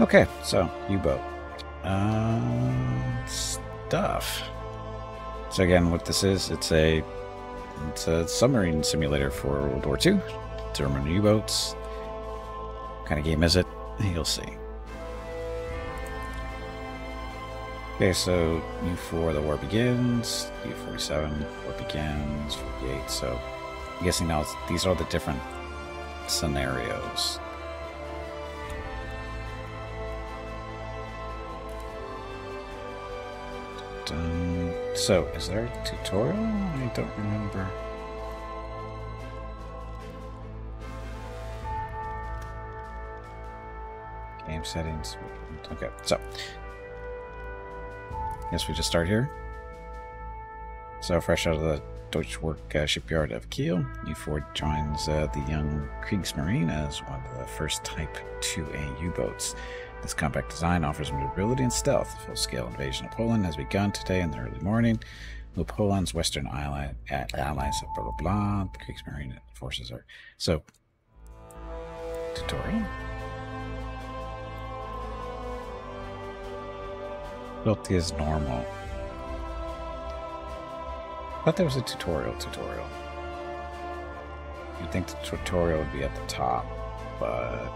Okay, so U-boat stuff. So again, what this is, it's a submarine simulator for World War II. German U-boats. What kind of game is it? You'll see. Okay, so U4, the war begins. U47, war begins. 48. So I'm guessing now these are the different scenarios. So, is there a tutorial? I don't remember. Game settings. Okay, so I guess we just start here. So, fresh out of the Deutsche Werk shipyard of Kiel, U4 joins the young Kriegsmarine as one of the first Type 2A U-boats. This compact design offers maneuverability and stealth. The full-scale invasion of Poland has begun today in the early morning. With Poland's western allies, blah, blah, blah, the Kriegsmarine forces are... So, tutorial? Built is normal. I thought there was a tutorial. You'd think the tutorial would be at the top, but...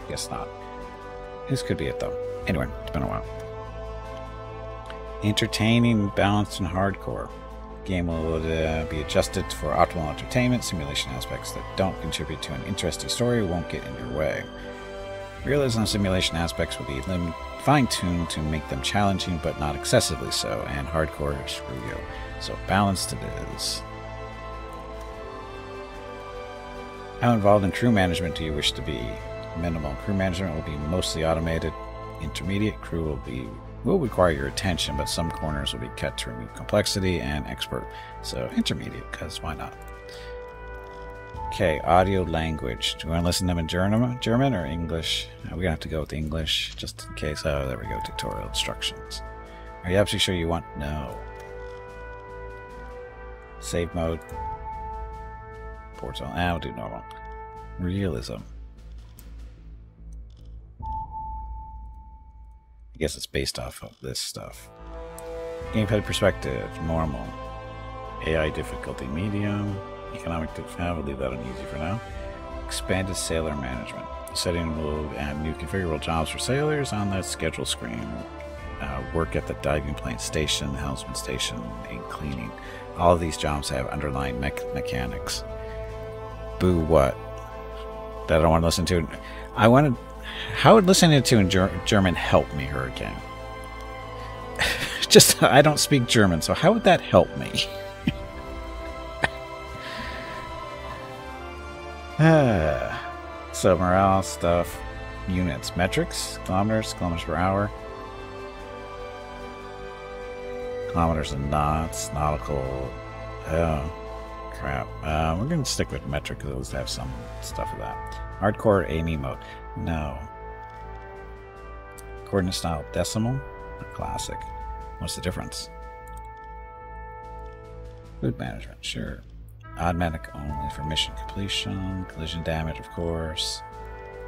guess not. This could be it though. Anyway, it's been a while. Entertaining, balanced, and hardcore. Game will be adjusted for optimal entertainment. Simulation aspects that don't contribute to an interesting story won't get in your way. Realism simulation aspects will be fine-tuned to make them challenging, but not excessively so. And hardcore, screw you. So balanced it is. How involved in crew management do you wish to be? Minimal. Crew management will be mostly automated. Intermediate. Crew will require your attention, but some corners will be cut to remove complexity, and expert. So intermediate, because why not? Okay, audio language. Do you want to listen to them in German or English? We're going to have to go with English, just in case. Oh, there we go. Tutorial instructions. Are you absolutely sure you want? No. Save mode. Portal. We'll do normal. Realism. I guess it's based off of this stuff. Gamepad perspective, normal. AI difficulty, medium. Economic we'll leave that on easy for now. Expanded sailor management. The setting will add new configurable jobs for sailors on the schedule screen. Work at the diving plane station, the helmsman station, and cleaning. All of these jobs have underlying mechanics. Boo what? That I don't want to listen to. I wanted... How would listening to in German help me, Hurricane? Just, I don't speak German, so how would that help me? So, morale stuff. Units. Metrics. Kilometers per hour. Kilometers and knots. Nautical. Oh, crap. We're going to stick with metric because those have some stuff of that. Hardcore AME mode. No. Coordinate style decimal. Classic. What's the difference? Food management. Sure. Automatic only for mission completion. Collision damage, of course.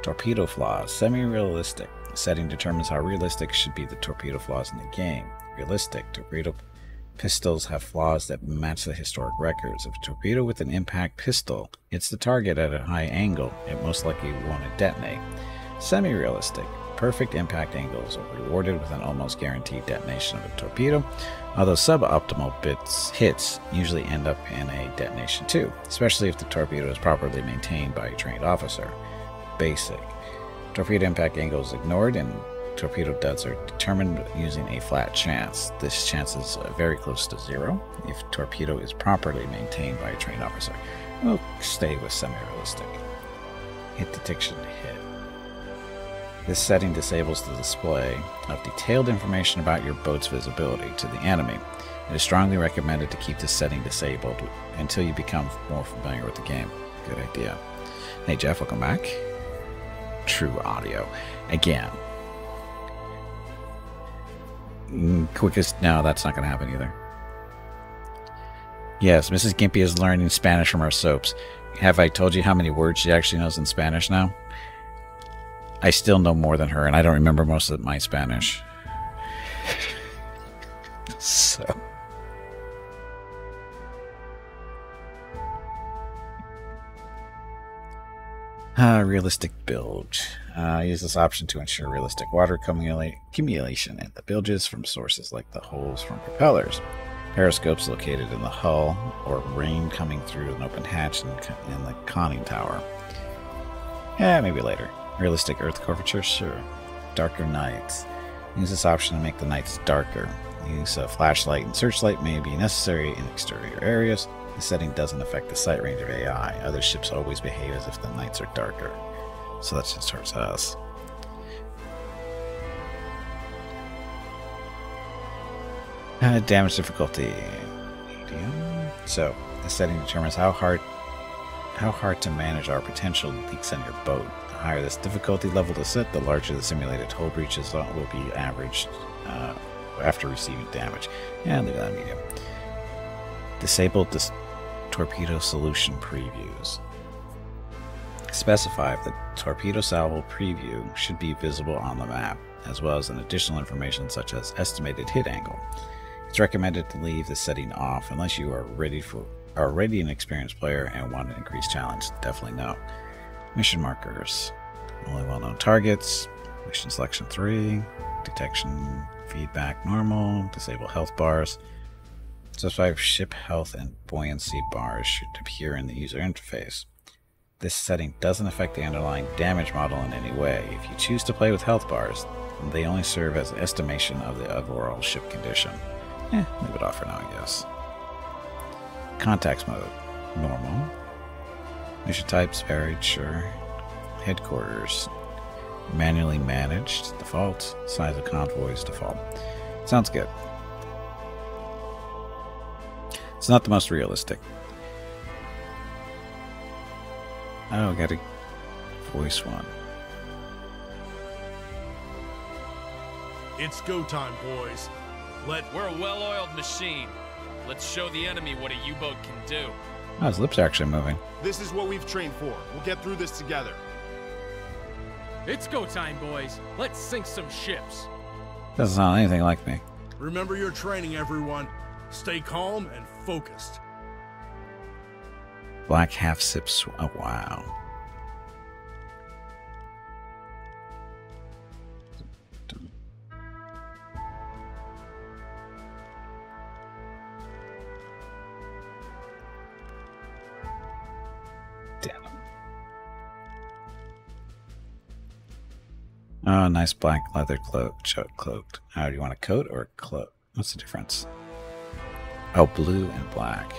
Torpedo flaws. Semi-realistic. Setting determines how realistic should be the torpedo flaws in the game. Realistic. Torpedo pistols have flaws that match the historic records. If a torpedo with an impact pistol hits the target at a high angle, it most likely won't detonate. Semi-realistic. Perfect impact angles are rewarded with an almost guaranteed detonation of a torpedo, although suboptimal hits usually end up in a detonation too, especially if the torpedo is properly maintained by a trained officer. Basic. Torpedo impact angle is ignored, and torpedo duds are determined using a flat chance. This chance is very close to 0 if torpedo is properly maintained by a trained officer. We'll stay with semi-realistic. Hit detection hit. This setting disables the display of detailed information about your boat's visibility to the enemy. It is strongly recommended to keep this setting disabled until you become more familiar with the game. Good idea. Hey Jeff, welcome back. True audio. Again. Quickest... No, that's not going to happen either. Yes, Mrs. Gimpy is learning Spanish from our soaps. Have I told you how many words she actually knows in Spanish now? I still know more than her, and I don't remember most of my Spanish. So... realistic bilge. Use this option to ensure realistic water accumulation in the bilges from sources like the holes from propellers. Periscopes located in the hull, or rain coming through an open hatch in the conning tower. Yeah, maybe later. Realistic Earth curvature? Sure. Darker nights. Use this option to make the nights darker. Use a flashlight and searchlight may be necessary in exterior areas. The setting doesn't affect the sight range of AI. Other ships always behave as if the nights are darker. So that's just towards us. Damage difficulty. Medium. So, the setting determines how hard to manage our potential leaks on your boat. The higher this difficulty level is set, the larger the simulated hull breaches will be averaged after receiving damage. Yeah, leave that medium. Disable this torpedo solution previews. Specify if the torpedo salvo preview should be visible on the map, as well as additional information such as estimated hit angle. It's recommended to leave this setting off unless you are already an experienced player and want an increased challenge. Definitely no. Mission markers. Only well-known targets. Mission selection 3. Detection feedback normal. Disable health bars. Specify ship health and buoyancy bars should appear in the user interface. This setting doesn't affect the underlying damage model in any way. If you choose to play with health bars, they only serve as an estimation of the overall ship condition. Leave it off for now, I guess. Contacts mode. Normal. Mission types varied, sure. Headquarters. Manually managed. Default. Size of convoys. Default. Sounds good. It's not the most realistic. Oh, gotta voice one. It's go time, boys. We're a well-oiled machine. Let's show the enemy what a U-boat can do. Oh, his lips are actually moving. This is what we've trained for. We'll get through this together. It's go time, boys. Let's sink some ships. Doesn't sound anything like me. Remember your training, everyone. Stay calm and focused. Black half sips. Oh, wow. Damn. Oh, nice black leather cloaked. How do you want a coat or a cloak? What's the difference? Oh, blue and black.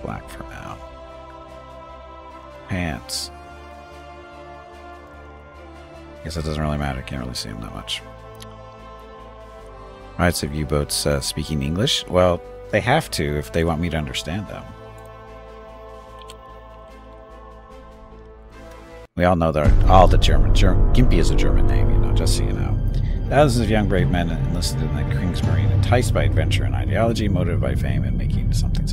Black for now. Pants. Guess it doesn't really matter. Can't really see them that much. Rights of U-boats speaking English? Well, they have to if they want me to understand them. We all know that all the German Gimpy is a German name, you know, just so you know. Thousands of young brave men enlisted in the Kriegsmarine, enticed by adventure and ideology, motivated by fame and making something. It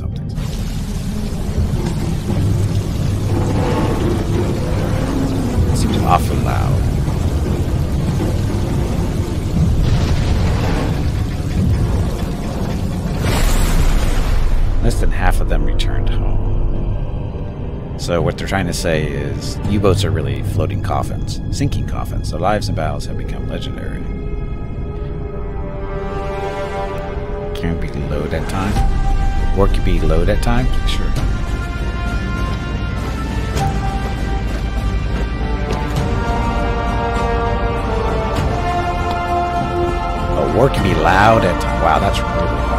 seems awfully loud. Less than half of them returned home. So what they're trying to say is U-boats are really floating coffins, sinking coffins. Their lives and battles have become legendary. Can be load at time? Or can be load at times? Sure. Oh, war can be loud at times. Wow, that's really loud.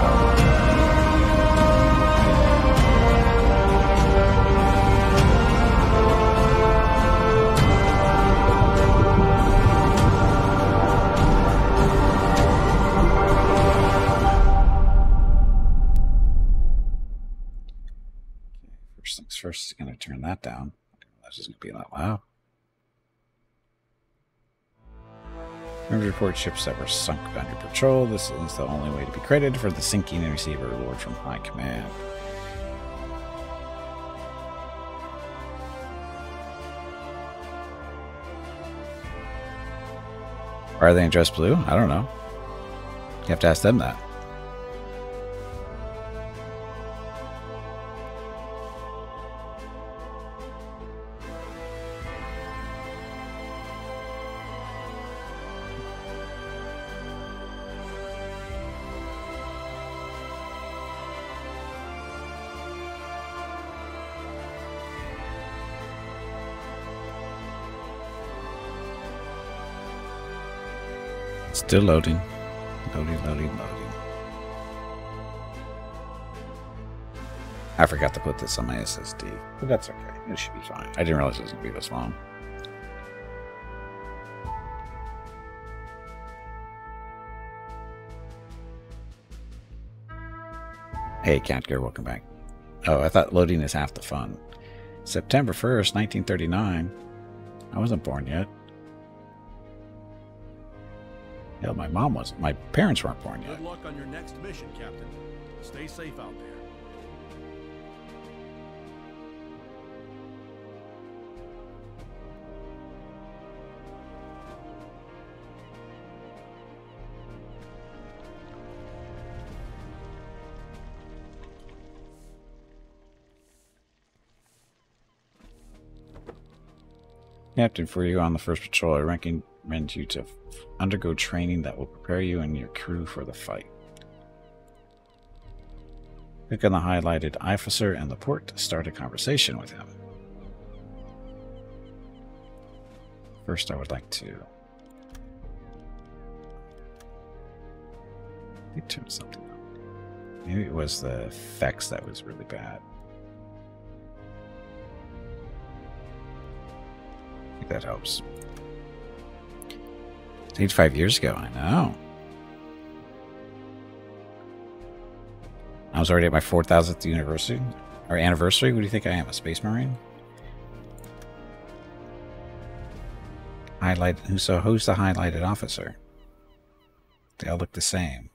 First, going to turn that down. That's just going to be that loud. Remember to report ships that were sunk on your patrol. This is the only way to be credited for the sinking and receive a reward from High Command. Why are they in dress blue? I don't know. You have to ask them that. Still loading. Loading. I forgot to put this on my SSD, but that's okay. It should be fine. I didn't realize it was going to be this long. Hey, Cat Gear, welcome back. Oh, I thought loading is half the fun. September 1st, 1939. I wasn't born yet. Hell, my mom wasn't. My parents weren't born yet. Good luck on your next mission, Captain. Stay safe out there. Captain, for you on the first patrol, I recommend you to undergo training that will prepare you and your crew for the fight. Click on the highlighted officer in the port to start a conversation with him. First, I would like to turn something on. Maybe it was the effects that was really bad. I think that helps. 85 years ago, I know. I was already at my 4,000th anniversary. What do you think I am, a Space Marine? Who's the highlighted officer? They all look the same.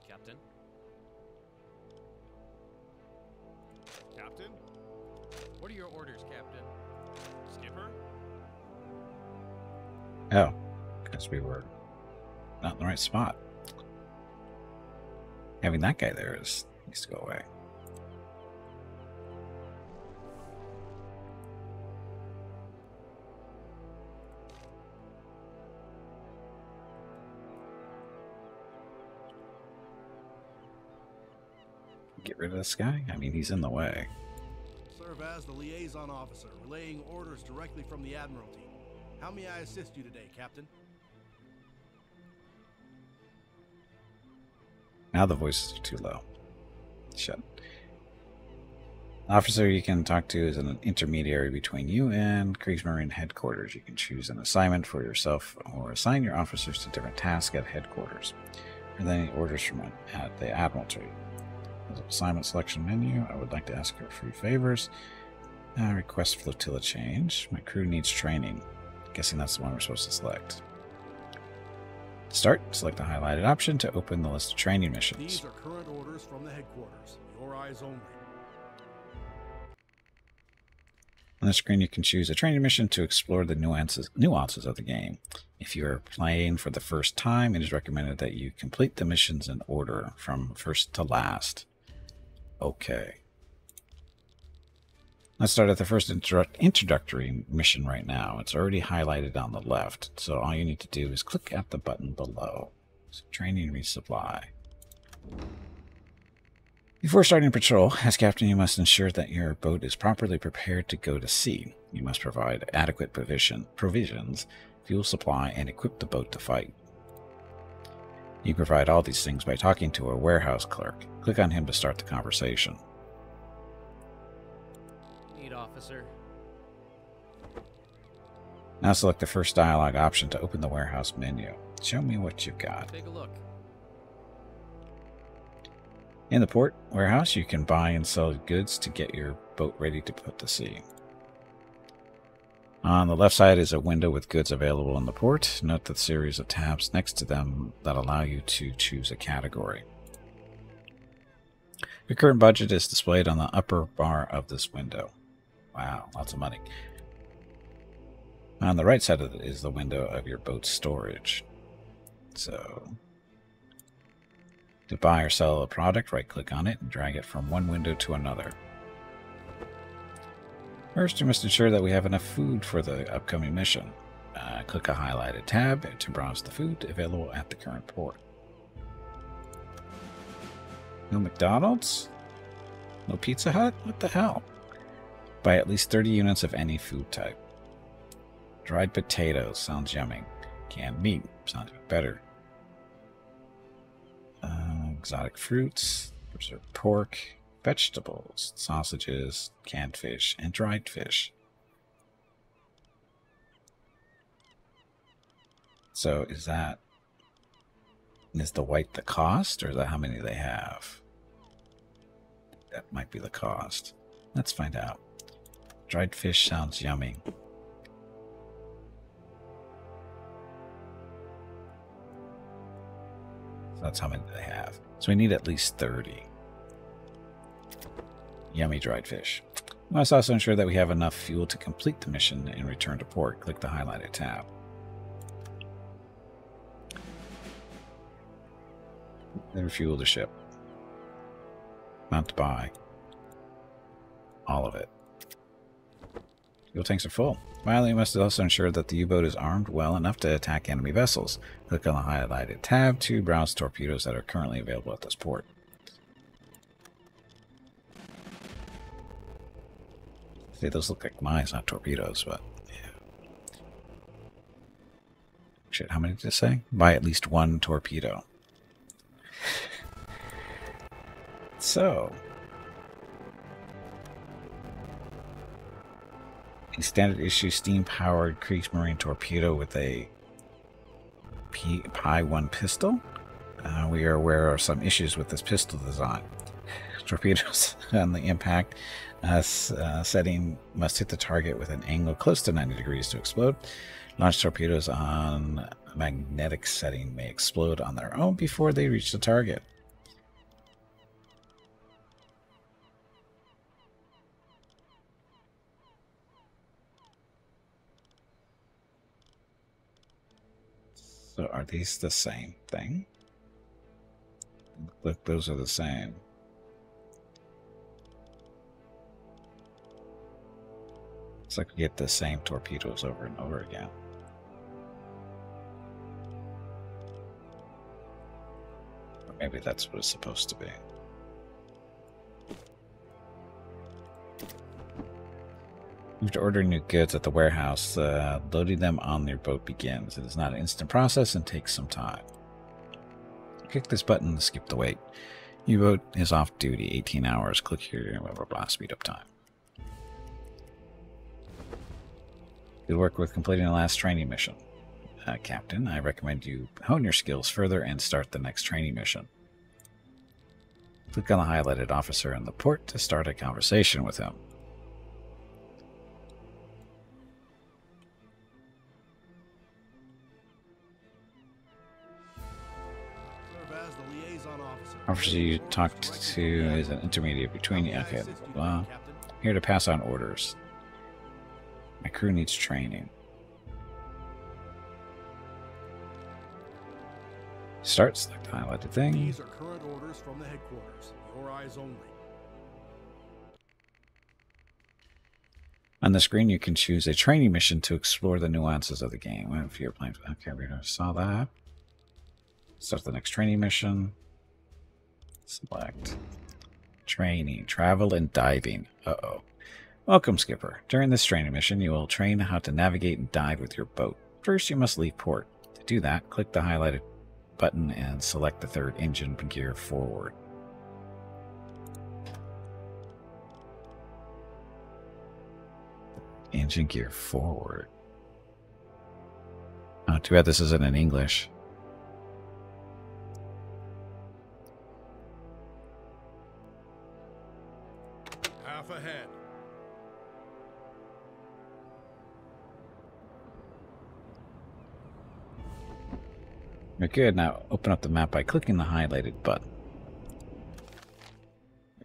Captain? Captain? What are your orders, Captain? Skipper? Oh, because we were not in the right spot. Having that guy there needs to go away. Get rid of this guy? I mean, he's in the way. Serve as the liaison officer, relaying orders directly from the Admiralty. How may I assist you today, Captain? Now the voices are too low. Shut. The officer you can talk to is an intermediary between you and Kriegsmarine headquarters. You can choose an assignment for yourself or assign your officers to different tasks at headquarters. Or then any orders from at the Admiralty. As an assignment selection menu, I would like to ask for a few favors. Request flotilla change. My crew needs training. Guessing that's the one we're supposed to select. Start. Select the highlighted option to open the list of training missions. These are current orders from the headquarters. Your eyes only. On the screen, you can choose a training mission to explore the nuances of the game. If you are playing for the first time, it is recommended that you complete the missions in order from first to last. Okay. Let's start at the first introductory mission right now. It's already highlighted on the left, so all you need to do is click at the button below. So, training resupply. Before starting patrol, as captain, you must ensure that your boat is properly prepared to go to sea. You must provide adequate provisions, fuel supply, and equip the boat to fight. You provide all these things by talking to a warehouse clerk. Click on him to start the conversation. Officer. Now select the first dialogue option to open the warehouse menu. Show me what you've got. Take a look. In the port warehouse, you can buy and sell goods to get your boat ready to put to sea. On the left side is a window with goods available in the port. Note the series of tabs next to them that allow you to choose a category. Your current budget is displayed on the upper bar of this window. Wow, lots of money. On the right side of it is the window of your boat's storage. So, to buy or sell a product, right-click on it and drag it from one window to another. First, you must ensure that we have enough food for the upcoming mission. Click a highlighted tab to browse the food available at the current port. No McDonald's? No Pizza Hut? What the hell? Buy at least 30 units of any food type. Dried potatoes. Sounds yummy. Canned meat. Sounds even better. Exotic fruits. Preserved pork. Vegetables, sausages, canned fish, and dried fish. So is the white the cost, or is that how many they have? That might be the cost. Let's find out. Dried fish sounds yummy. So that's how many they have. So we need at least 30. Yummy dried fish. We must also ensure that we have enough fuel to complete the mission and return to port. Click the highlighted tab. Then refuel the ship. Amount to buy. All of it. Fuel tanks are full. Finally, you must also ensure that the U-boat is armed well enough to attack enemy vessels. Click on the highlighted tab to browse torpedoes that are currently available at this port. See, those look like mines, not torpedoes, but yeah. Shit, how many did it say? Buy at least one torpedo. So, a standard issue steam-powered Kriegsmarine torpedo with a Pi-1 pistol. We are aware of some issues with this pistol design. Torpedoes on the impact setting must hit the target with an angle close to 90 degrees to explode. Launch torpedoes on a magnetic setting may explode on their own before they reach the target. So are these the same thing? Look, those are the same. It's like we get the same torpedoes over and over again. Or maybe that's what it's supposed to be. You have to order new goods at the warehouse. Loading them on your boat begins. It is not an instant process and takes some time. Click this button to skip the wait. U-boat is off duty, 18 hours. Click here, blah, blah, blah, speed up time. Good work with completing the last training mission. Captain, I recommend you hone your skills further and start the next training mission. Click on the highlighted officer in the port to start a conversation with him. Officer you talked to is an intermediate between you. Okay, blah, blah, blah. Here to pass on orders. My crew needs training. Start, select the highlighted thing. These are current orders from the headquarters. Your eyes only. On the screen, you can choose a training mission to explore the nuances of the game. If you're playing, okay, we saw that. Start the next training mission. Select training, travel, and diving. Uh-oh. Welcome, Skipper. During this training mission, you will train how to navigate and dive with your boat. First, you must leave port. To do that, click the highlighted button and select the third engine gear forward. Engine gear forward. Oh, too bad this isn't in English. Half ahead. We're good. Now open up the map by clicking the highlighted button.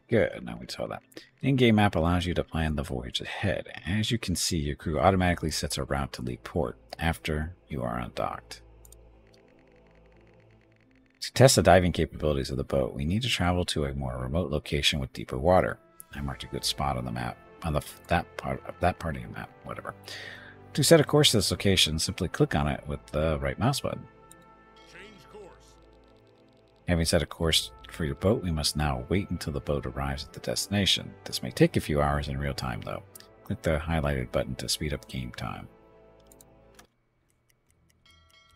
Good. Now we saw that. The in-game map allows you to plan the voyage ahead. As you can see, your crew automatically sets a route to leave port after you are undocked. To test the diving capabilities of the boat, we need to travel to a more remote location with deeper water. I marked a good spot on the map, on that part of the map, whatever. To set a course to this location, simply click on it with the right mouse button. Change course. Having set a course for your boat, we must now wait until the boat arrives at the destination. This may take a few hours in real time, though. Click the highlighted button to speed up game time.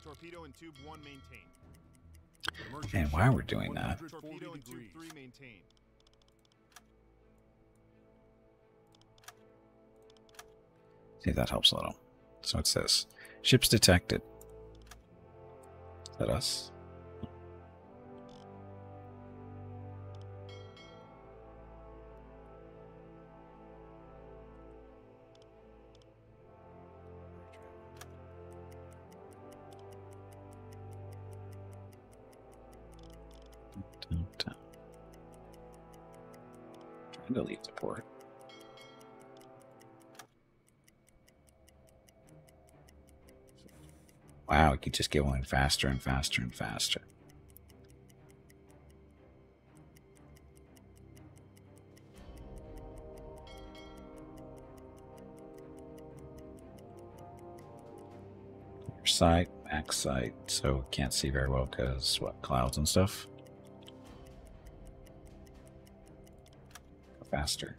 Torpedo and tube 1 maintained. And while we're doing that, Torpedo and tube 3 maintained. see if that helps a little. So it says, ships detected. Is that us? Trying to leave the port. Wow, it could just get going faster and faster and faster. Your sight, back sight, so can't see very well because what, clouds and stuff? Go faster.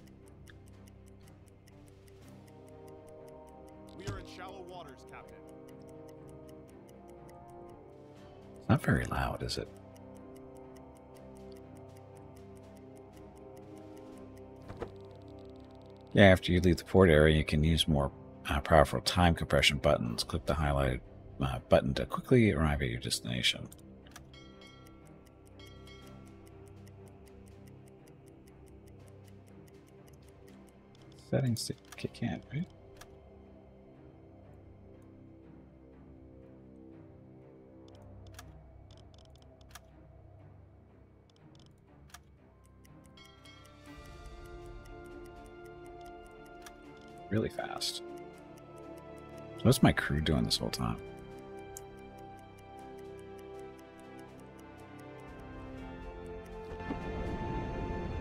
We are in shallow waters, Captain. Not very loud, is it? Yeah, after you leave the port area, you can use more powerful time compression buttons. Click the highlighted button to quickly arrive at your destination. Settings to kick in, right? Really fast. So what's my crew doing this whole time?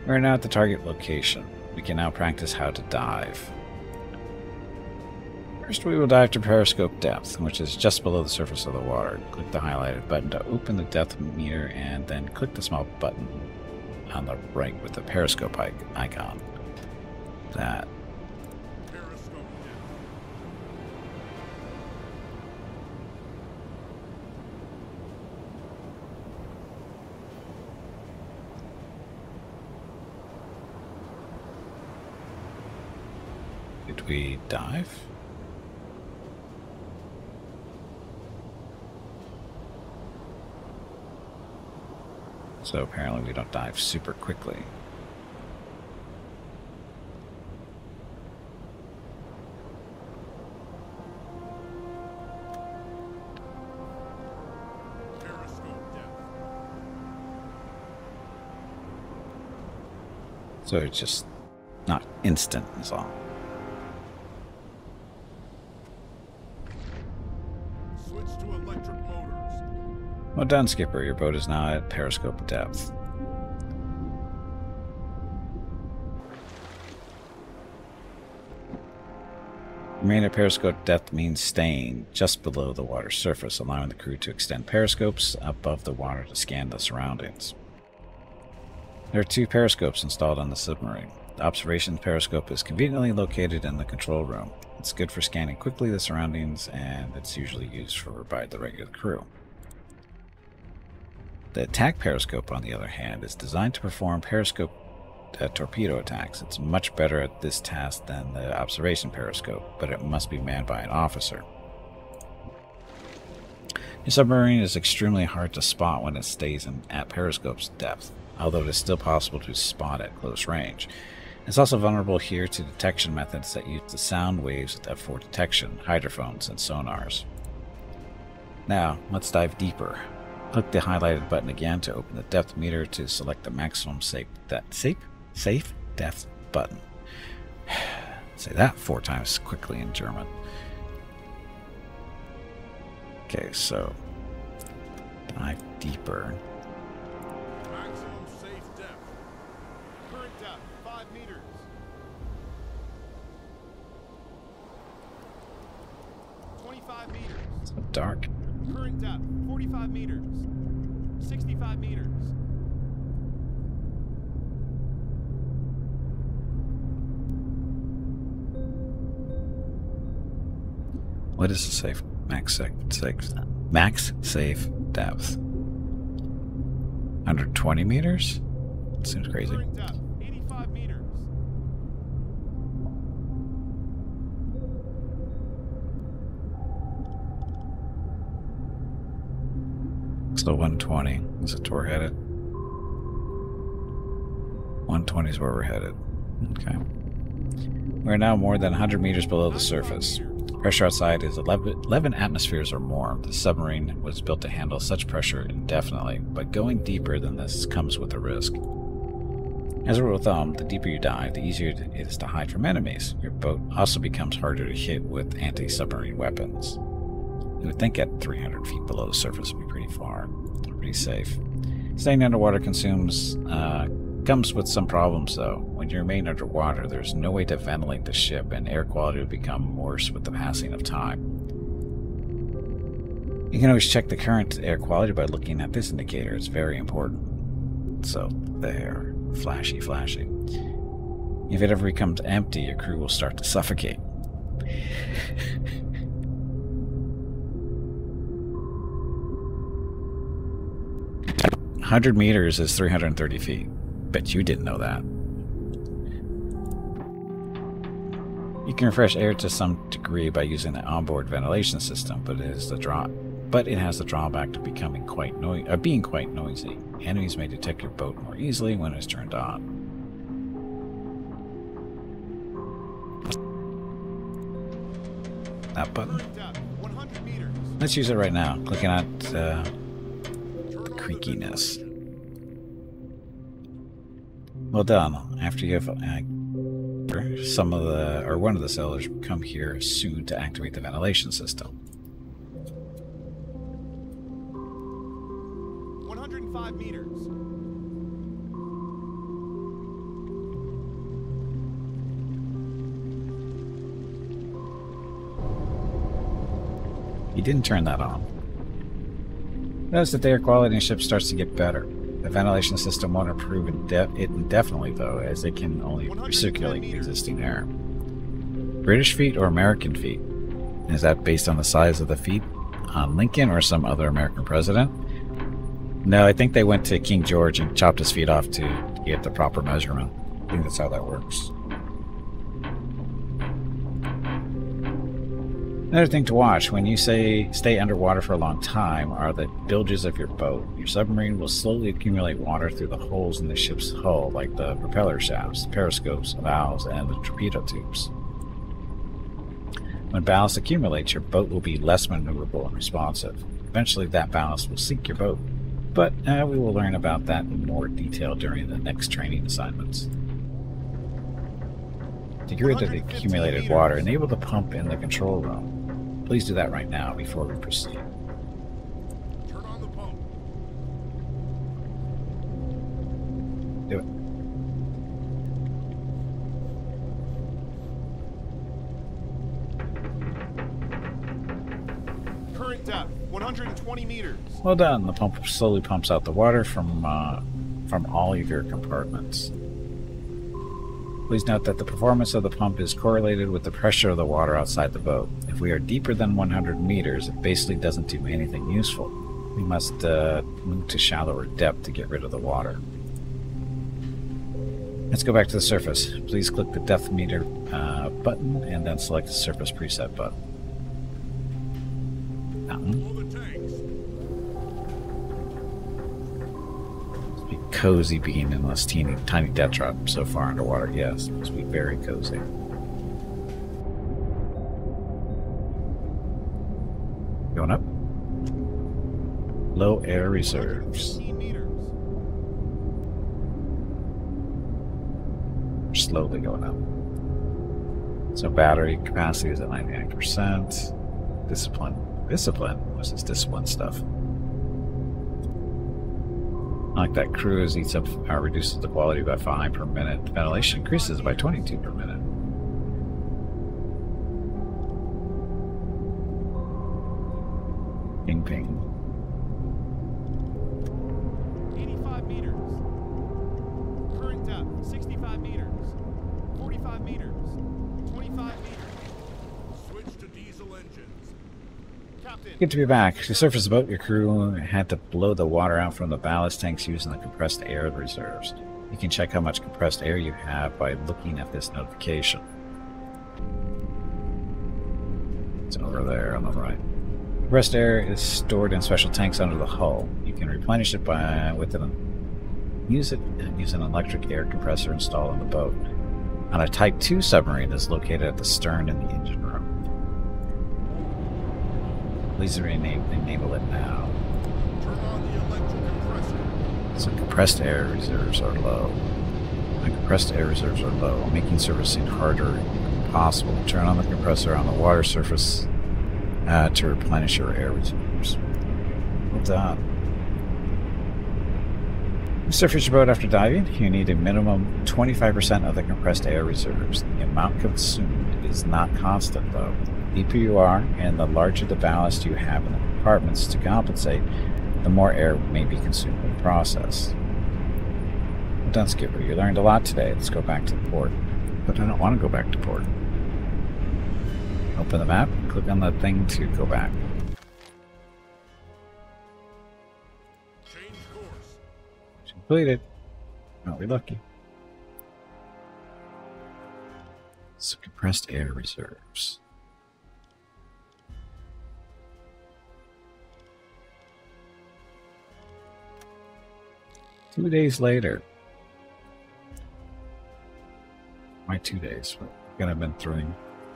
We're now at the target location. We can now practice how to dive. First, we will dive to periscope depth, which is just below the surface of the water. Click the highlighted button to open the depth meter, and then click the small button on the right with the periscope icon. That. Periscope down. Did we dive? So apparently we don't dive super quickly. Periscope depth. So it's just not instant is all. Switch to electric motors. Well done, Skipper. Your boat is now at periscope depth. Remain at periscope depth means staying just below the water's surface, allowing the crew to extend periscopes above the water to scan the surroundings. There are 2 periscopes installed on the submarine. The observation periscope is conveniently located in the control room. It's good for scanning quickly the surroundings, and it's usually used by the regular crew. The attack periscope, on the other hand, is designed to perform periscope torpedo attacks. It's much better at this task than the observation periscope, but it must be manned by an officer. Your submarine is extremely hard to spot when it stays at periscope's depth, although it is still possible to spot at close range. It's also vulnerable here to detection methods that use the sound waves with F4 detection, hydrophones, and sonars. Now, let's dive deeper. Click the highlighted button again to open the depth meter to select the maximum safe depth button. Say that 4 times quickly in German. Okay, so dive deeper. Maximum safe depth. Current depth, 5 meters. It's dark. Current depth, 45 meters. 65 meters. What is the safe max safe depth? 120 meters? Seems crazy. Current depth, 85 meters. So 120 is it where we're headed? 120 is where we're headed. Okay. We're now more than 100 meters below the surface. Pressure outside is 11 atmospheres or more. The submarine was built to handle such pressure indefinitely, but going deeper than this comes with a risk. As a rule of thumb, the deeper you dive, the easier it is to hide from enemies. Your boat also becomes harder to hit with anti-submarine weapons. You would think at 300 feet below the surface would be pretty far, pretty safe. Staying underwater comes with some problems though. When you remain underwater, there's no way to ventilate the ship, and air quality will become worse with the passing of time. You can always check the current air quality by looking at this indicator. It's very important. So, there. Flashy, flashy. If it ever becomes empty, your crew will start to suffocate. 100 meters is 330 feet. Bet you didn't know that. You can refresh air to some degree by using the onboard ventilation system, but it has the drawback to being quite noisy. Enemies may detect your boat more easily when it's turned on. That button. Current depth, 100 meters. Let's use it right now. Clicking at the creakiness. Well done. After you have one of the sailors come here soon to activate the ventilation system. 105 meters. He didn't turn that on. Notice that the air quality in the ship starts to get better. The ventilation system won't improve indefinitely, though, as it can only recirculate existing air. British feet or American feet? Is that based on the size of the feet on Lincoln or some other American president? No, I think they went to King George and chopped his feet off to get the proper measurement. I think that's how that works. Another thing to watch when you stay underwater for a long time are the bilges of your boat. Your submarine will slowly accumulate water through the holes in the ship's hull, like the propeller shafts, periscopes, valves, and the torpedo tubes. When ballast accumulates, your boat will be less maneuverable and responsive. Eventually, that ballast will sink your boat, but we will learn about that in more detail during the next training assignments. To get rid of the accumulated water, enable the pump in the control room. Please do that right now before we proceed. Turn on the pump. Do it. Current depth, 120 meters. Well done. The pump slowly pumps out the water from all of your compartments. Please note that the performance of the pump is correlated with the pressure of the water outside the boat. If we are deeper than 100 meters, it basically doesn't do anything useful. We must move to shallower depth to get rid of the water. Let's go back to the surface. Please click the depth meter button and then select the surface preset button. Blow the tanks. Cozy being in this tiny death trap so far underwater. Yes, it must be very cozy. Going up. Low air reserves. 15 meters. We're slowly going up. So battery capacity is at 99%. Discipline. Discipline? What's this discipline stuff? Like that cruise eats up, reduces the quality by 5 per minute. Ventilation increases by 22 per minute. Ping ping. 85 meters. Current depth, 65 meters. 45 meters. 25 meters. Switch to diesel engines. Captain. Good to be back. To surface the boat, your crew had to blow the water out from the ballast tanks using the compressed air reserves. You can check how much compressed air you have by looking at this notification. It's over there on the right. Compressed air is stored in special tanks under the hull. You can replenish it use an electric air compressor installed on the boat. On a Type 2 submarine is located at the stern in the engine room. Please enable it now. Turn on the electric compressor. So compressed air reserves are low. My compressed air reserves are low, making servicing harder than possible. Turn on the compressor on the water surface to replenish your air reserves. Well done. To surface your boat after diving, you need a minimum 25% of the compressed air reserves. The amount consumed is not constant, though. The deeper you are, and the larger the ballast you have in the compartments to compensate, the more air may be consumed in the process. Well done, Skipper. You learned a lot today. Let's go back to the port. But I don't want to go back to port. Open the map, click on the thing to go back. Change course. Completed. Aren't we lucky? So compressed air reserves. Two days later. Why 2 days? We're gonna have been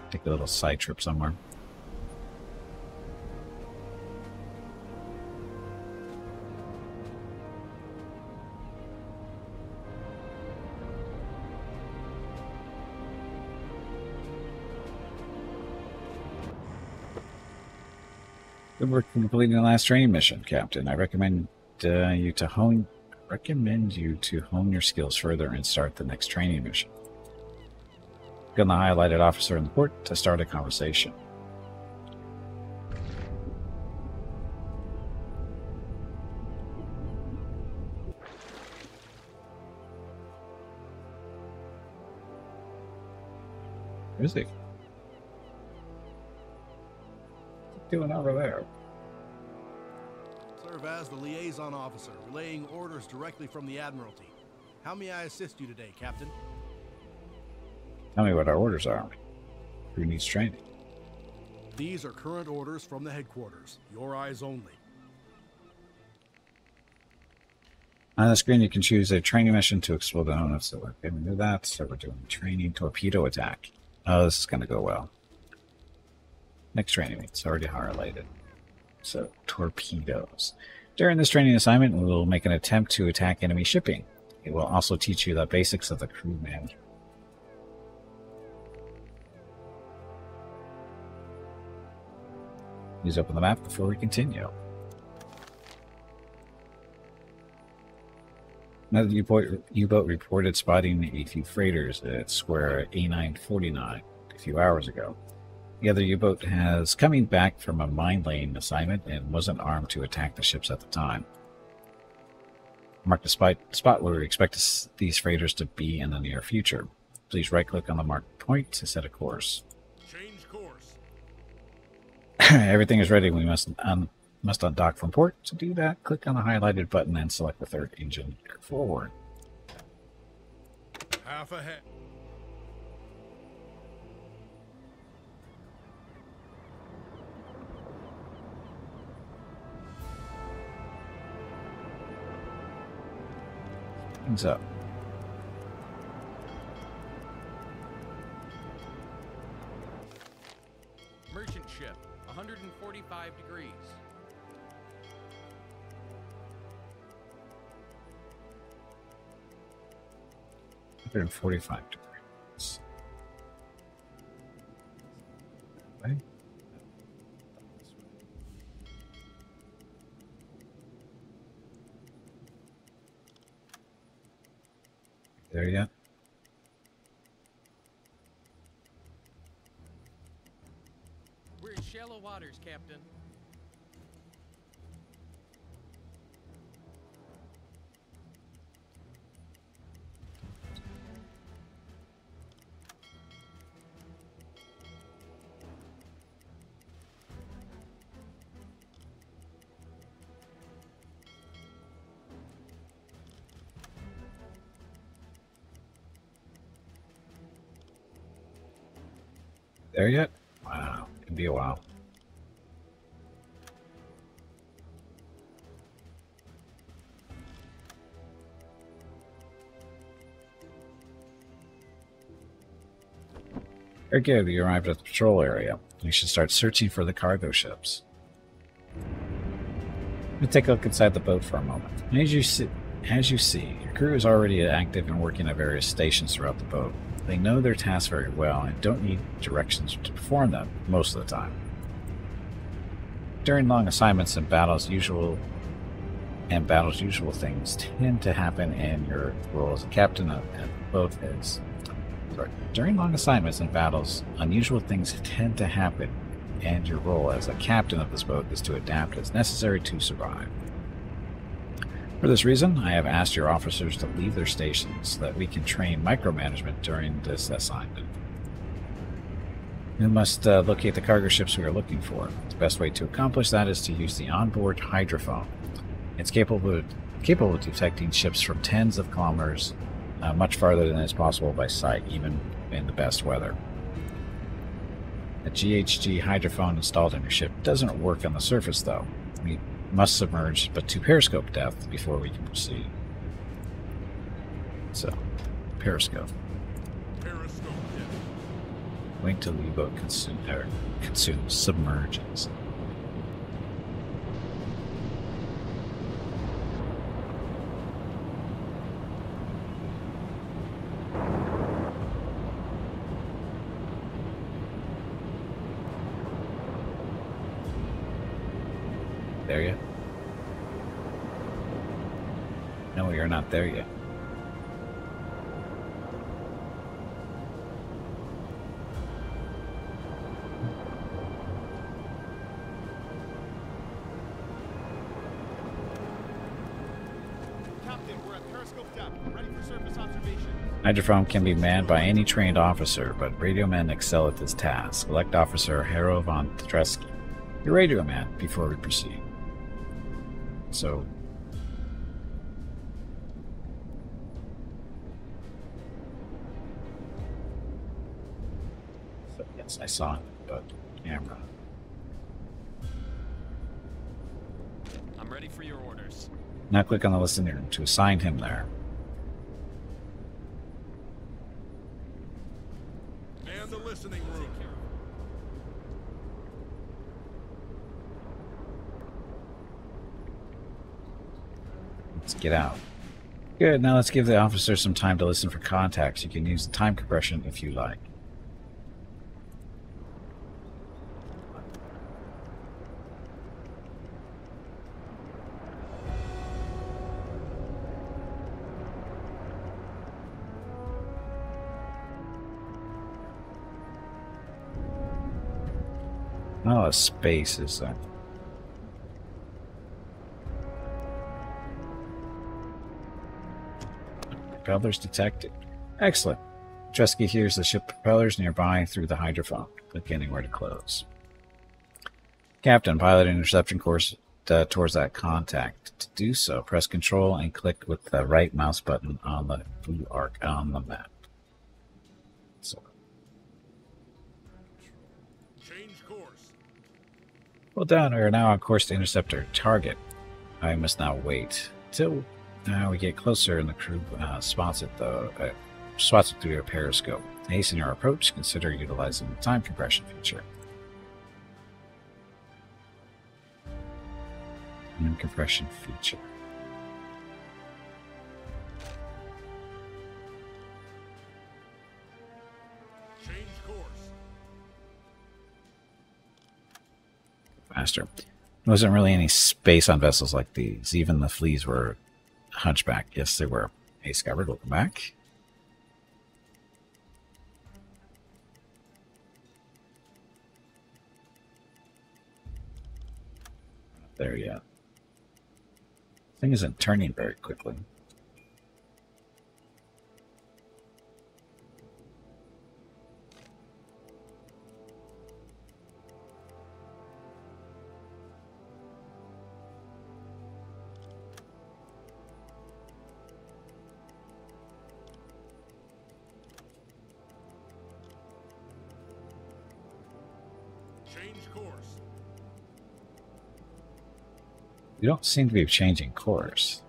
take a little side trip somewhere. Good work completing the last training mission, Captain. I recommend you to hone your skills further and start the next training mission. Click on the highlighted officer in the port to start a conversation. Where is he? What's he doing over there? Serve as the liaison officer, relaying orders directly from the Admiralty. How may I assist you today, Captain? Tell me what our orders are. Who needs training? These are current orders from the headquarters. Your eyes only. On the screen, you can choose a training mission to explode the home. So we're going to do that. So we're doing training torpedo attack. Oh, this is going to go well. Next training, it's already highlighted. So, torpedoes. During this training assignment, we will make an attempt to attack enemy shipping. It will also teach you the basics of the crew management. Please open the map before we continue. Another U-boat reported spotting a few freighters at square A949 a few hours ago. The other U-boat has coming back from a mine laying assignment and wasn't armed to attack the ships at the time. Mark the spot where we expect these freighters to be in the near future. Please right-click on the marked point to set a course. Change course. Everything is ready. We must undock from port. To do that, click on the highlighted button and select the third engine forward. Half ahead. Things up. Merchant ship, 145 degrees. 145 degrees. Right? There yet? We're in shallow waters, Captain. There yet? Wow, it'd be a while. Very good, you arrived at the patrol area. You should start searching for the cargo ships. Let me take a look inside the boat for a moment. As you see, your crew is already active and working at various stations throughout the boat. They know their tasks very well and don't need directions to perform them most of the time. During long assignments and battles, usual things tend to happen, and your role as a captain of both is. During long assignments and battles, unusual things tend to happen, and your role as a captain of this boat is to adapt as necessary to survive. For this reason, I have asked your officers to leave their stations so that we can train micromanagement during this assignment. We must locate the cargo ships we are looking for. The best way to accomplish that is to use the onboard hydrophone. It's capable of detecting ships from tens of kilometers, much farther than is possible by sight, even in the best weather. A GHG hydrophone installed on your ship doesn't work on the surface, though. We must submerge but to periscope depth before we can proceed. So, periscope. Wait till the U-boat consumes, submerges. There yet? No, you're not there yet. Captain, we're at periscope depth, ready for surface observation. Hydrophone can be manned by any trained officer, but radio men excel at this task. Select Officer Harrow von Tresky, your radio man, before we proceed. So yes, I saw it, but camera. I'm ready for your orders. Now click on the listener to assign him there. And the listening room. Let's get out. Good, now let's give the officer some time to listen for contacts. You can use the time compression if you like. Oh, space is that. Propellers detected. Excellent. Tresky hears the ship propellers nearby through the hydrophone. Click anywhere to close. Captain, pilot interception course towards that contact. To do so, press Control and click with the right mouse button on the blue arc on the map. So, Change course. well done. We are now on course to intercept our target. I must now wait till we get closer and the crew spots it through your periscope. To hasten your approach, consider utilizing the time compression feature. Time compression feature. faster. There wasn't really any space on vessels like these. Even the fleas were hunchback. Yes, they were. Hey, Skyward, welcome back. Not there yet. Thing isn't turning very quickly. Change course. You don't seem to be changing course.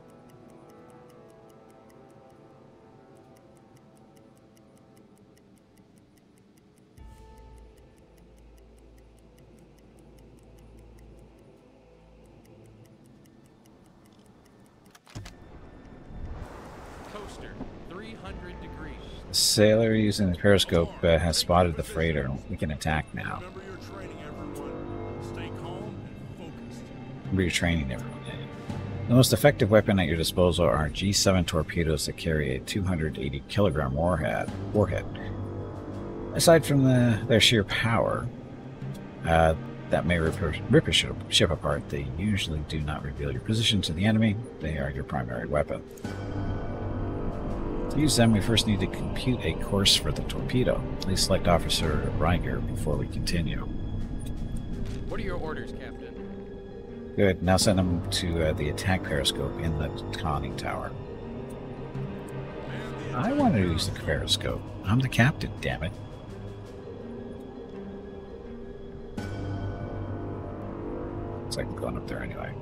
Coaster, 300 degrees. The sailor using the periscope has spotted the freighter. We can attack now. Remember your training, everyone. Stay calm and focused. Remember your training, everyone. The most effective weapon at your disposal are G7 torpedoes that carry a 280 kilogram warhead. Aside from their sheer power, that may rip a ship apart, they usually do not reveal your position to the enemy. They are your primary weapon. To use them, we first need to compute a course for the torpedo. Please select Officer Riker before we continue. What are your orders, Captain? Good. Now send them to the attack periscope in the conning tower. I want to use the periscope. I'm the captain, damn it. Looks like I'm going up there anyway.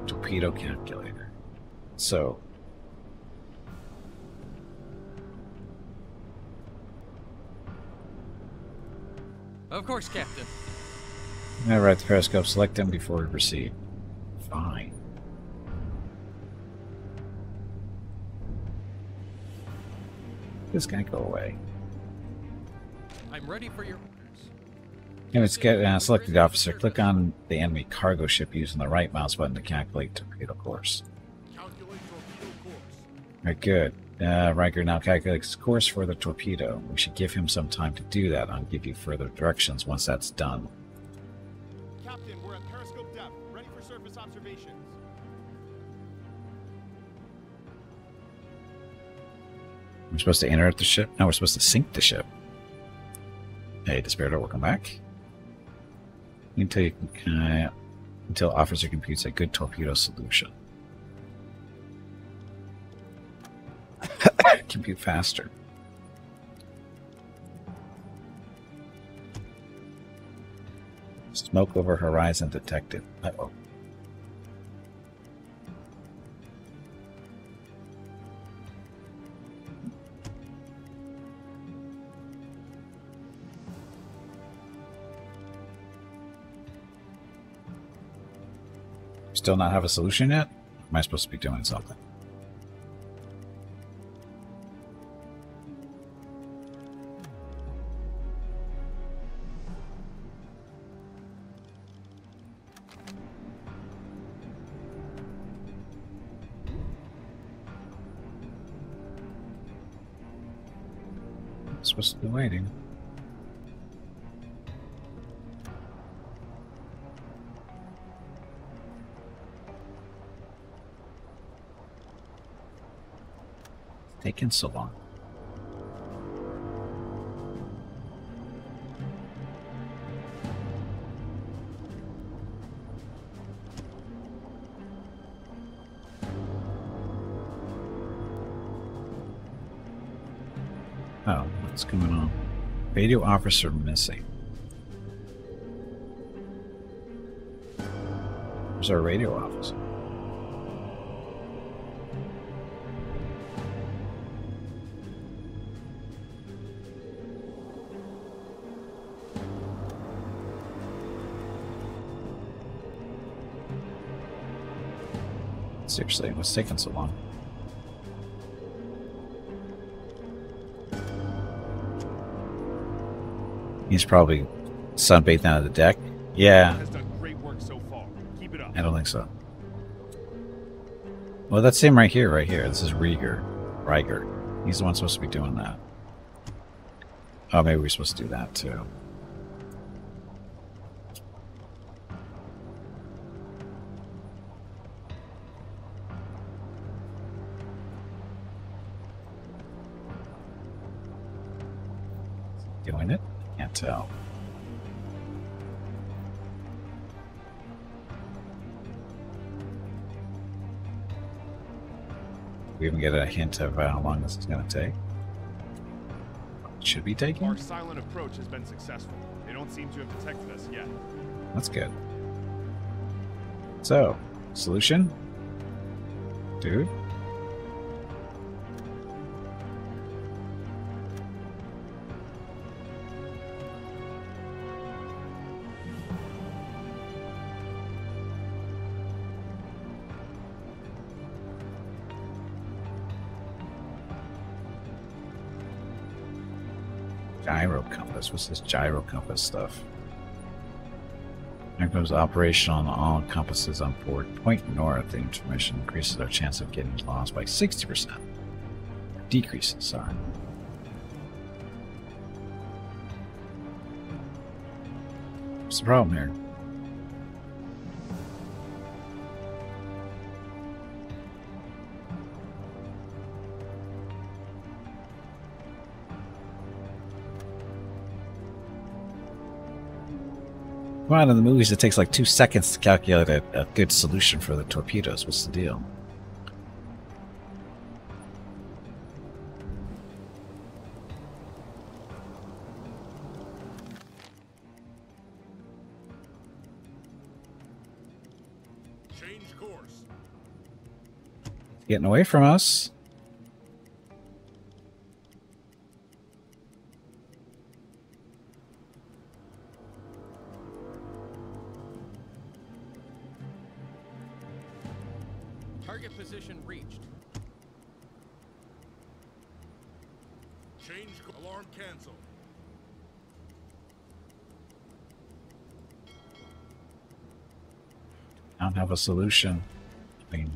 Torpedo calculator. So, Of course, Captain. now right the periscope, select them before we proceed. Fine. This guy go away. I'm ready for your orders. And it's get selected officer. Click on the enemy cargo ship using the right mouse button to calculate torpedo course. Calculate torpedo course. Alright, good. Riker now calculates course for the torpedo. We should give him some time to do that. I'll give you further directions once that's done. Captain, we're at periscope depth, ready for surface observations. We're supposed to enter the ship? No, we're supposed to sink the ship. Hey, Desperator, welcome back. Until officer computes a good torpedo solution. Compute faster. Smoke over horizon detected. Uh-oh. Still not have a solution yet? Am I supposed to be doing something? I'm supposed to be waiting. Taking so long. Oh, what's going on? Radio officer missing. Where's our radio officer? Seriously, what's taking so long? He's probably sunbathing out of the deck. Yeah, Has done great work so far. Keep it up. I don't think so. Well, that's him right here, right here. This is Rieger. Riger. He's the one supposed to be doing that. Oh, maybe we're supposed to do that too. Doing it? Can't tell. We even get a hint of how long this is going to take. Should be taking. Our silent approach has been successful. They don't seem to have detected us yet. That's good. So, solution? Dude? Gyro compass. What's this gyro compass stuff? There goes operation on all compasses on board. Point north. The information increases our chance of getting lost by 60%. Decreases, sorry. What's the problem here? Well, in the movies, it takes like 2 seconds to calculate a good solution for the torpedoes. What's the deal? Change course. Getting away from us. Target position reached. Change alarm cancel. I don't have a solution. I mean,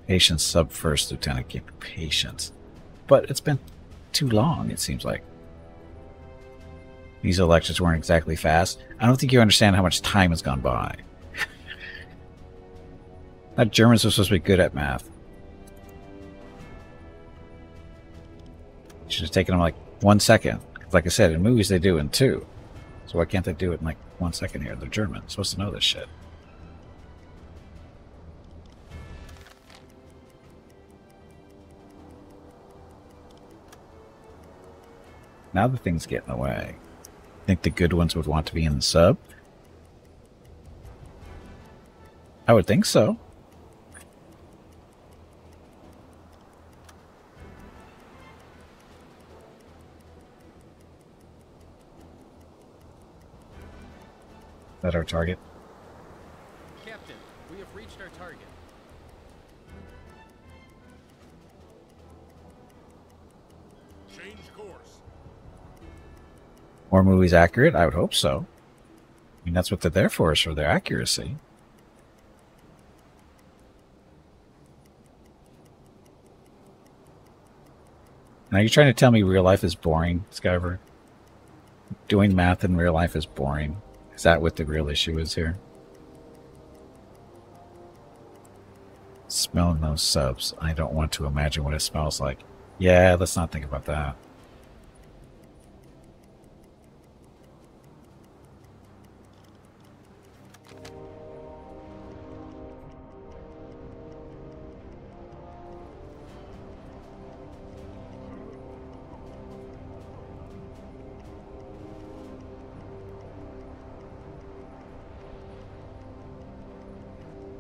patience, sub first lieutenant. Keep patience, but it's been too long. It seems like these elections weren't exactly fast. I don't think you understand how much time has gone by. That Germans are supposed to be good at math. Should have taken them like 1 second. Like I said, in movies they do in 2. So why can't they do it in like 1 second here? They're German. They're supposed to know this shit. Now the thing's getting away. Think the good ones would want to be in the sub? I would think so. Is that our target? Captain, we have reached our target. Change course. More movies accurate? I would hope so. I mean, that's what they're there for, is for their accuracy. Now, you're trying to tell me real life is boring, Skyver? Doing math in real life is boring? Is that what the real issue is here? Smelling those subs. I don't want to imagine what it smells like. Yeah, let's not think about that.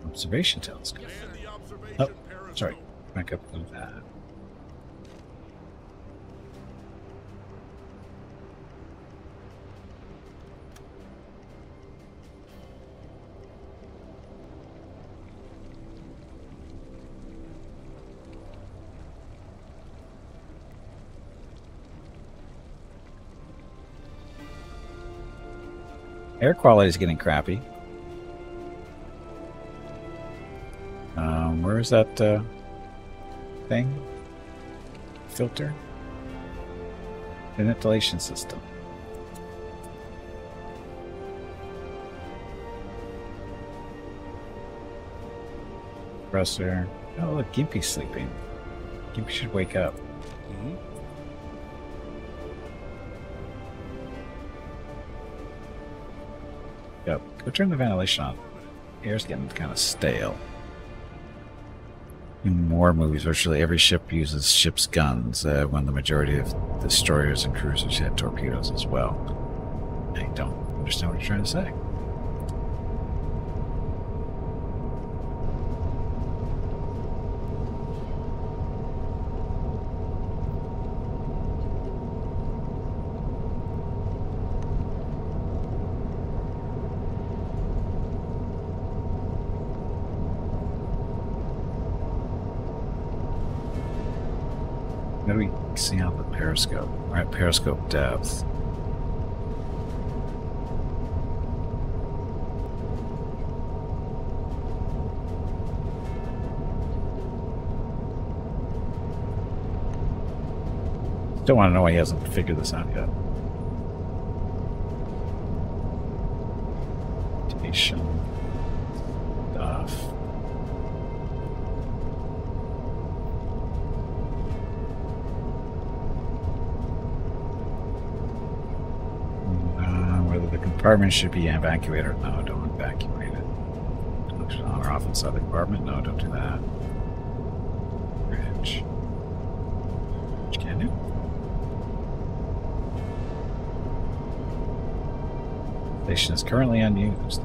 Observation telescope. And the observation Oh, periscope. sorry. Back up to that. Air quality is getting crappy. Where is that thing? Filter? The ventilation system. Compressor. Oh, look, Gimpy's sleeping. Gimpy should wake up. Yep. Go turn the ventilation on. Air's getting kind of stale. In more movies, virtually every ship uses ship's guns, when the majority of destroyers and cruisers had torpedoes as well. I don't understand what you're trying to say. How do we see out the periscope? We're at periscope depth. Still want to know why he hasn't figured this out yet. Station stuff. Whether the compartment should be evacuated or no, don't evacuate it. On or off inside the compartment? No, don't do that. Bridge. Which can do. Station is currently unused.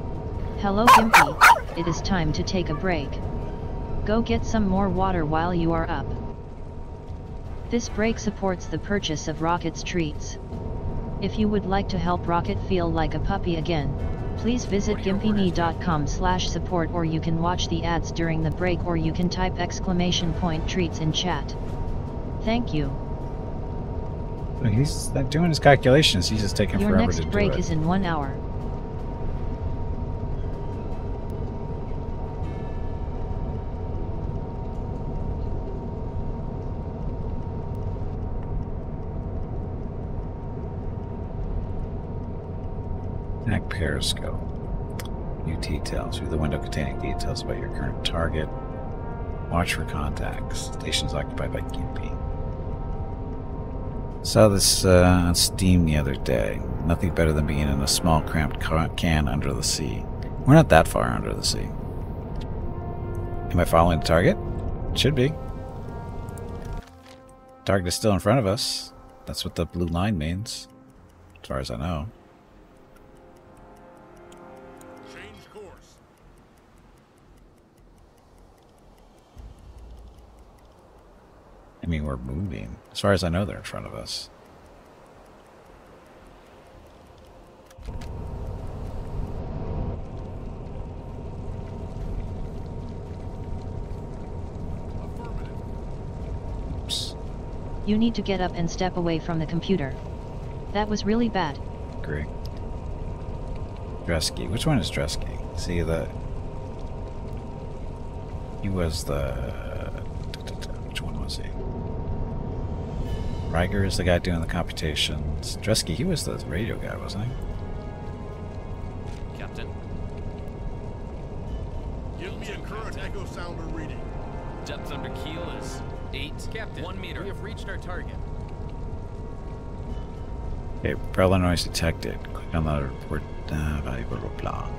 Hello Gimpy, it is time to take a break. Go get some more water while you are up. This break supports the purchase of Rocket's treats. If you would like to help Rocket feel like a puppy again, please visit gimpyme.com/support, or you can watch the ads during the break, or you can type !treats in chat. Thank you. He's not doing his calculations, he's just taking forever to do it. Your next break is in 1 hour. Periscope. New details. View the window containing details about your current target. Watch for contacts. Station's occupied by Gimpy. Saw this on Steam the other day. Nothing better than being in a small cramped can under the sea. We're not that far under the sea. Am I following the target? Should be. Target is still in front of us. That's what the blue line means, as far as I know. I mean, we're moving. As far as I know, they're in front of us. Oops. You need to get up and step away from the computer. That was really bad. Great. Dresky. Which one is Dresky? See, he was the... Which one was he? Riger is the guy doing the computations. Dresky, he was the radio guy, wasn't he? Captain. Give me a current echo sounder reading. Depth under keel is 8. Captain, 1 meter. we have reached our target. Okay, propeller noise detected. Click on the report valuable blah.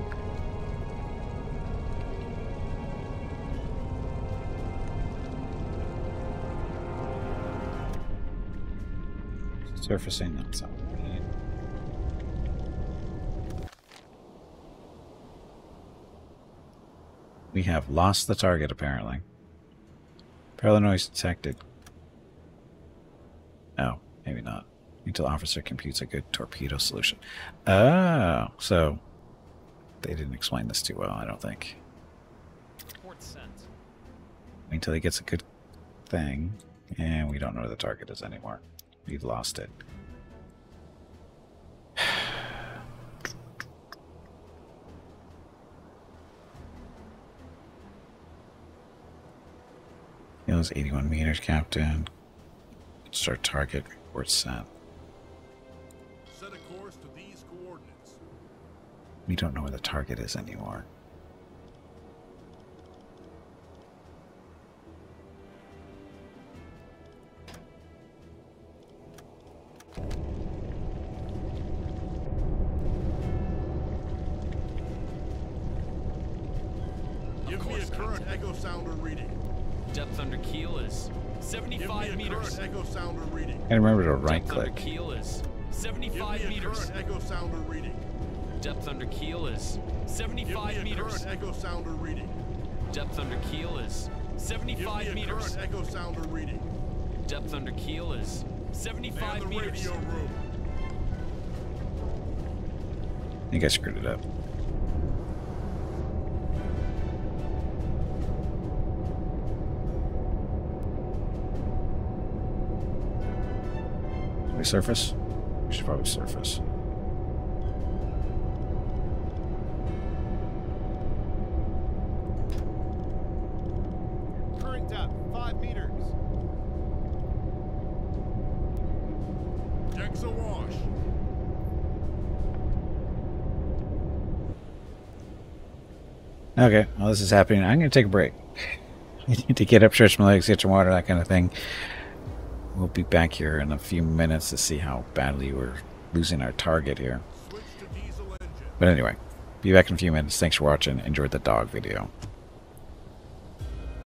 Surfacing, that's all we need. We have lost the target, apparently. Parallel noise detected. Oh, maybe not. Until officer computes a good torpedo solution. Oh, so they didn't explain this too well, I don't think. Report sent. Until he gets a good thing, and we don't know where the target is anymore. We've lost it. nose, 81 meters, Captain. Start target, report sent. Set a course to these coordinates. We don't know where the target is anymore. Give me a current echo sounder reading. Depth under keel is Give me 75 a meters. current echo sounder reading. And remember to right Depth under click. keel is Give 75 me a meters. current echo sounder reading. Depth under keel is Give 75 me a meters. current echo sounder reading. Depth under keel is Give 75 me a meters. current echo sounder reading. Depth under keel is Man 75 the meters. radio room. I think I screwed it up. Should we surface? We should probably surface. Current depth, 5 meters. Deck's awash. Okay, well this is happening. I'm going to take a break. I need to get up, stretch my legs, get some water, that kind of thing. We'll be back here in a few minutes to see how badly we're losing our target here. Switch to diesel engine. But anyway, be back in a few minutes. Thanks for watching. Enjoyed the dog video.